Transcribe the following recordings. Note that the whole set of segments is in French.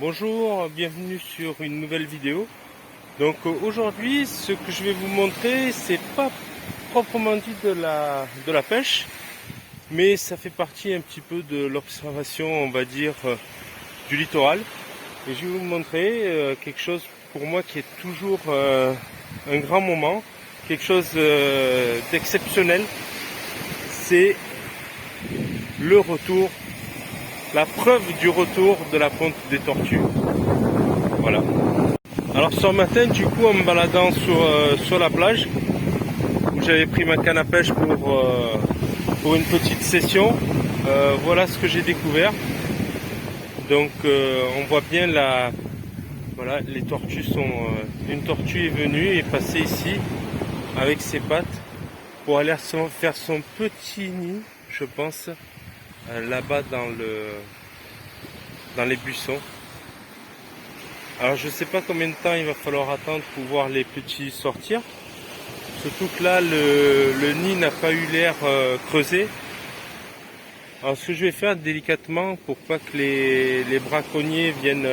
Bonjour, bienvenue sur une nouvelle vidéo. Donc aujourd'hui, ce que je vais vous montrer, c'est pas proprement dit de la pêche, mais ça fait partie un petit peu de l'observation, on va dire, du littoral. Et je vais vous montrer quelque chose pour moi qui est toujours un grand moment, quelque chose d'exceptionnel. C'est le retour, la preuve du retour de la ponte des tortues. Voilà. Alors ce matin, du coup, en me baladant sur la plage, où j'avais pris ma canne à pêche pour une petite session, voilà ce que j'ai découvert. Donc on voit bien voilà, les tortues sont. Une tortue est venue et est passée ici avec ses pattes pour aller faire son petit nid, je pense, là-bas dans les buissons. Alors je sais pas combien de temps il va falloir attendre pour voir les petits sortir. Surtout que là le nid n'a pas eu l'air creusé. Alors ce que je vais faire délicatement pour pas que les braconniers viennent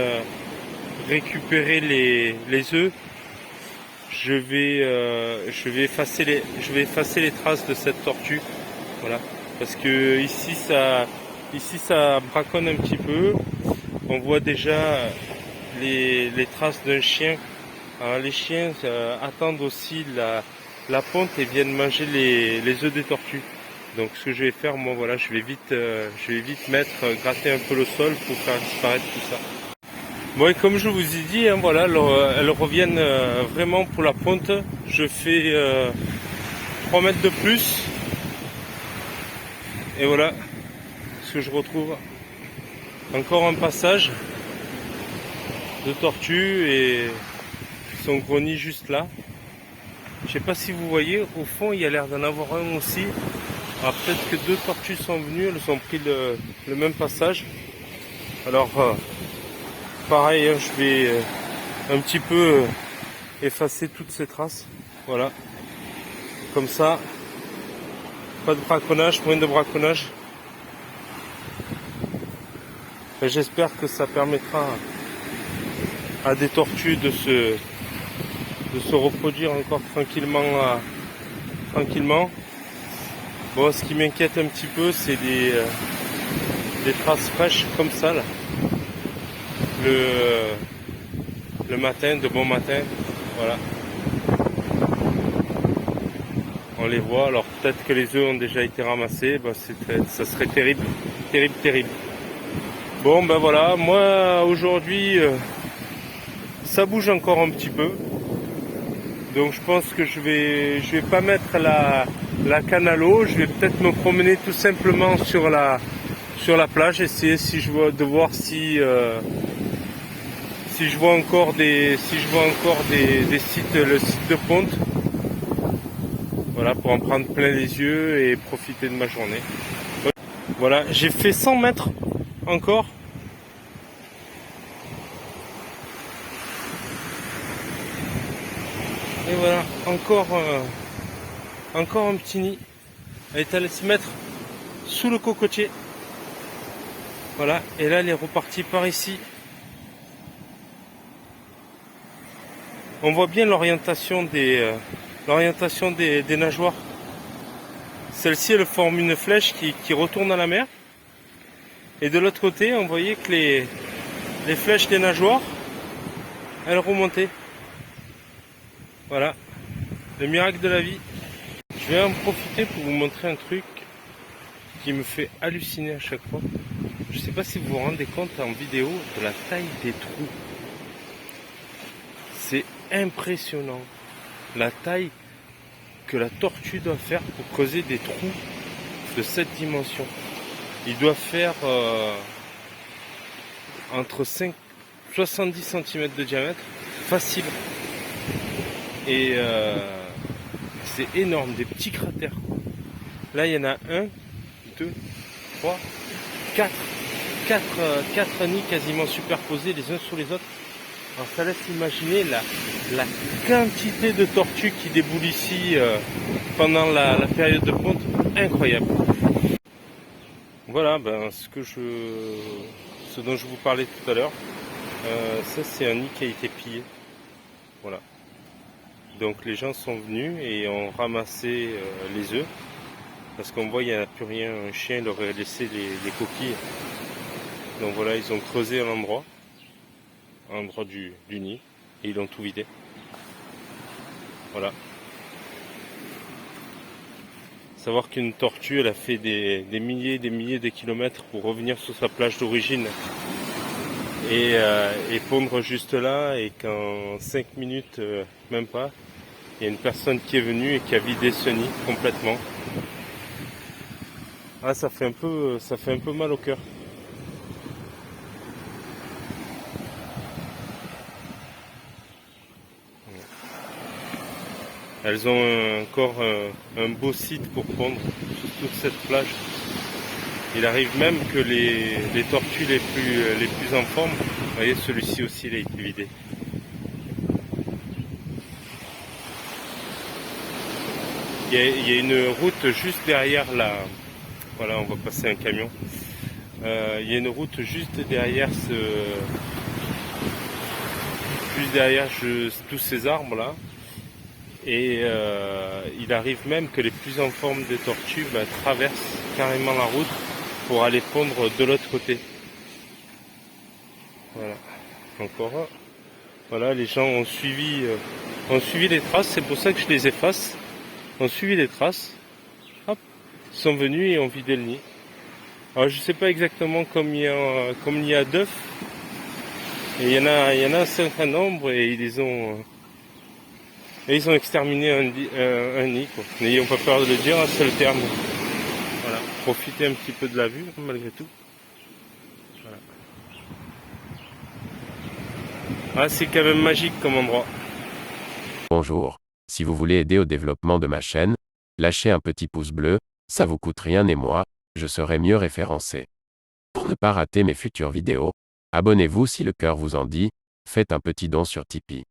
récupérer les œufs, je vais effacer les traces de cette tortue. Voilà. Parce que ici ça braconne un petit peu. On voit déjà les traces d'un chien. Alors les chiens attendent aussi la ponte et viennent manger les œufs des tortues. Donc ce que je vais faire, moi voilà, je vais vite gratter un peu le sol pour faire disparaître tout ça. Bon, et comme je vous ai dit, hein, voilà, elles reviennent vraiment pour la ponte. Je fais 3 mètres de plus. Et voilà ce que je retrouve. Encore un passage de tortue et son gros nid juste là. Je sais pas si vous voyez, au fond il y a l'air d'en avoir un aussi. Alors peut-être que 2 tortues sont venues, elles ont pris le même passage. Alors pareil, hein, je vais un petit peu effacer toutes ces traces. Voilà. Comme ça, pas de braconnage, moins de braconnage. J'espère que ça permettra à des tortues de se reproduire encore tranquillement. Bon, ce qui m'inquiète un petit peu, c'est des traces fraîches comme ça là. Le matin, de bon matin, voilà. On les voit. Alors peut-être que les œufs ont déjà été ramassés. Ben, ça serait terrible. Bon ben voilà, moi aujourd'hui ça bouge encore un petit peu. Donc je pense que je vais pas mettre la canne à l'eau, je vais peut-être me promener tout simplement sur la plage, essayer de voir si je vois encore des sites, le site de ponte. Voilà, pour en prendre plein les yeux et profiter de ma journée. Voilà, j'ai fait 100 mètres encore. Et voilà, encore un petit nid. Elle est allée se mettre sous le cocotier. Voilà, et là elle est repartie par ici. On voit bien l'orientation des nageoires. Celle-ci elle forme une flèche qui retourne à la mer. Et de l'autre côté, on voyait que les flèches des nageoires, elles remontaient. Voilà, le miracle de la vie. Je vais en profiter pour vous montrer un truc qui me fait halluciner à chaque fois. Je ne sais pas si vous vous rendez compte en vidéo de la taille des trous. C'est impressionnant la taille que la tortue doit faire pour creuser des trous de cette dimension. Il doit faire entre 70 cm de diamètre, facile. Et c'est énorme, des petits cratères. Là, il y en a 1, 2, 3, 4 nids quasiment superposés les uns sur les autres. Alors ça laisse imaginer la quantité de tortues qui déboulent ici pendant la période de ponte. Incroyable. Voilà, ce dont je vous parlais tout à l'heure. Ça c'est un nid qui a été pillé. Voilà. Donc les gens sont venus et ont ramassé les œufs. Parce qu'on voit il n'y a plus rien, un chien leur aurait laissé les coquilles. Donc voilà, ils ont creusé un endroit du nid, et ils l'ont tout vidé. Voilà. Savoir qu'une tortue, elle a fait des milliers et des milliers de kilomètres pour revenir sur sa plage d'origine et pondre juste là, et qu'en 5 minutes, même pas, il y a une personne qui est venue et qui a vidé ce nid complètement. Ah, ça fait un peu mal au cœur. Elles ont encore un beau site pour pondre sur toute cette plage. Il arrive même que les tortues les plus en forme, vous voyez, celui-ci aussi il a été vidé. Il y a une route juste derrière la... Voilà, on va passer un camion. Il y a une route juste derrière tous ces arbres là. Et il arrive même que les plus en forme des tortues traversent carrément la route pour aller pondre de l'autre côté. Voilà. Encore. Voilà, les gens ont suivi les traces, c'est pour ça que je les efface. Ont suivi les traces. Hop, ils sont venus et ont vidé le nid. Alors je sais pas exactement combien il y a d'œufs. Et il y en a un certain nombre et ils ont exterminé un nid, quoi. N'ayons pas peur de le dire, c'est le terme. Voilà. Profitez un petit peu de la vue, malgré tout. Voilà. Ah, c'est quand même magique comme endroit. Bonjour. Si vous voulez aider au développement de ma chaîne, lâchez un petit pouce bleu, ça vous coûte rien et moi, je serai mieux référencé. Pour ne pas rater mes futures vidéos, abonnez-vous si le cœur vous en dit, faites un petit don sur Tipeee.